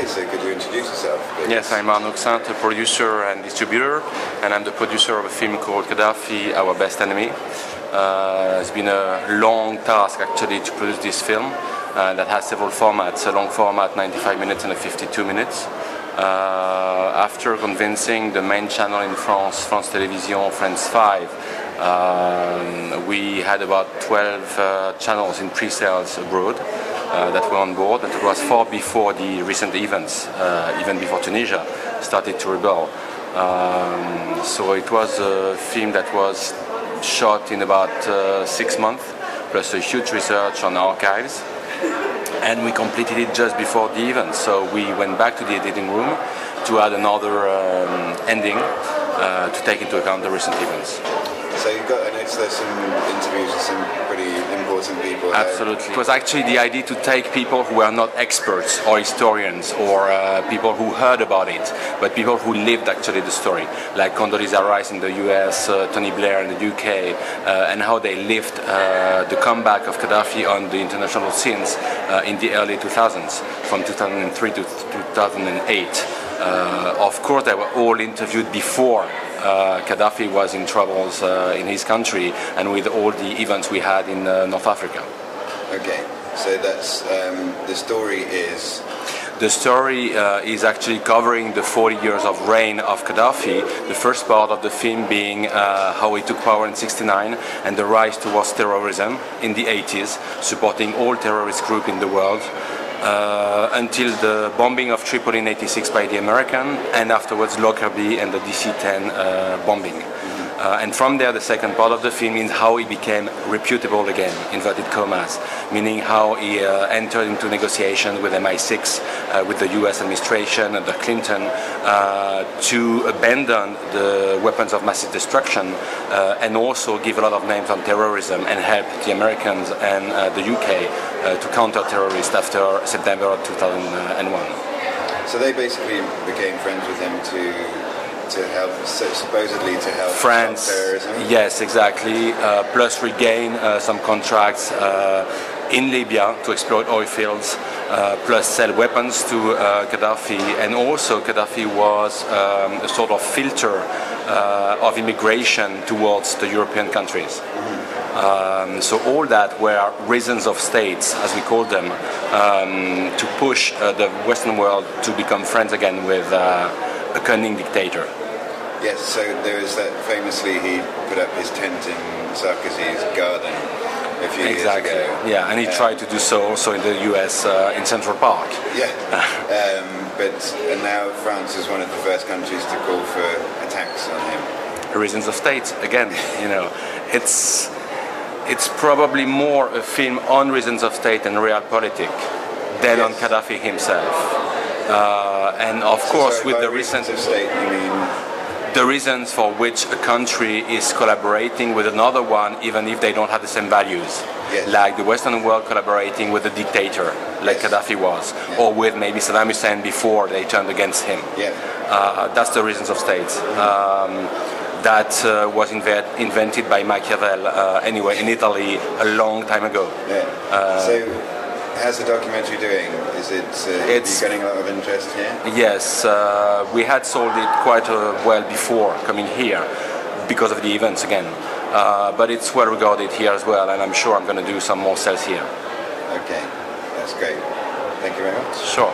Okay, so could you introduce yourself, please? Yes, I'm Arnaud Xainte, a producer and distributor, and I'm the producer of a film called Qaddafi, Our Best Enemy. It's been a long task actually to produce this film that has several formats, a long format 95 minutes and a 52 minutes. After convincing the main channel in France, France Télévisions, France 5, we had about 12 channels in pre-sales abroad that were on board. That was far before the recent events, even before Tunisia started to rebel. So it was a film that was shot in about 6 months, plus a huge research on archives. And we completed it just before the event. So we went back to the editing room to add another ending to take into account the recent events. So you've got, I noticed there's some interviews with some pretty important people. Absolutely. It was actually the idea to take people who were not experts or historians or people who heard about it, but people who lived actually the story, like Condoleeza in the US, Tony Blair in the UK, and how they lived the comeback of Qaddafi on the international scenes in the early 2000s, from 2003 to 2008. Of course, they were all interviewed before Qaddafi was in troubles in his country and with all the events we had in North Africa. Okay, so that's the story is... The story is actually covering the 40 years of reign of Qaddafi, the first part of the film being how he took power in '69 and the rise towards terrorism in the 80s, supporting all terrorist groups in the world. Until the bombing of Tripoli in '86 by the American, and afterwards Lockerbie and the DC-10 bombing. And from there, the second part of the film is how he became reputable again, inverted commas, meaning how he entered into negotiations with MI6, with the US administration and the Clinton, to abandon the weapons of massive destruction and also give a lot of names on terrorism and help the Americans and the UK to counter terrorists after September 2001. So they basically became friends with him to help, supposedly to help France, stop terrorism? Yes, exactly. Plus regain some contracts in Libya to exploit oil fields, plus sell weapons to Qaddafi. And also Qaddafi was a sort of filter of immigration towards the European countries. So all that were reasons of states, as we call them, to push the Western world to become friends again with a cunning dictator. Yes, so there is that famously he put up his tent in Sarkozy's garden a few years ago. Yeah, and he tried to do so also in the US in Central Park. Yeah, but now France is one of the first countries to call for attacks on him. Reasons of state, again, you know, it's probably more a film on reasons of state and realpolitik than on Qaddafi himself. And of course, with the reasons of state, you mean? The reasons for which a country is collaborating with another one, even if they don't have the same values. Yes. Like the Western world collaborating with a dictator, like Qaddafi was, or with maybe Saddam Hussein before they turned against him. Yeah. That's the reasons of state. That was invented by Machiavelli, anyway, in Italy a long time ago. Yeah. So, how's the documentary doing? Is it you getting a lot of interest here? Yes, we had sold it quite well before coming here because of the events again. But it's well regarded here as well, and I'm sure I'm going to do some more sales here. Okay, that's great. Thank you very much. Sure.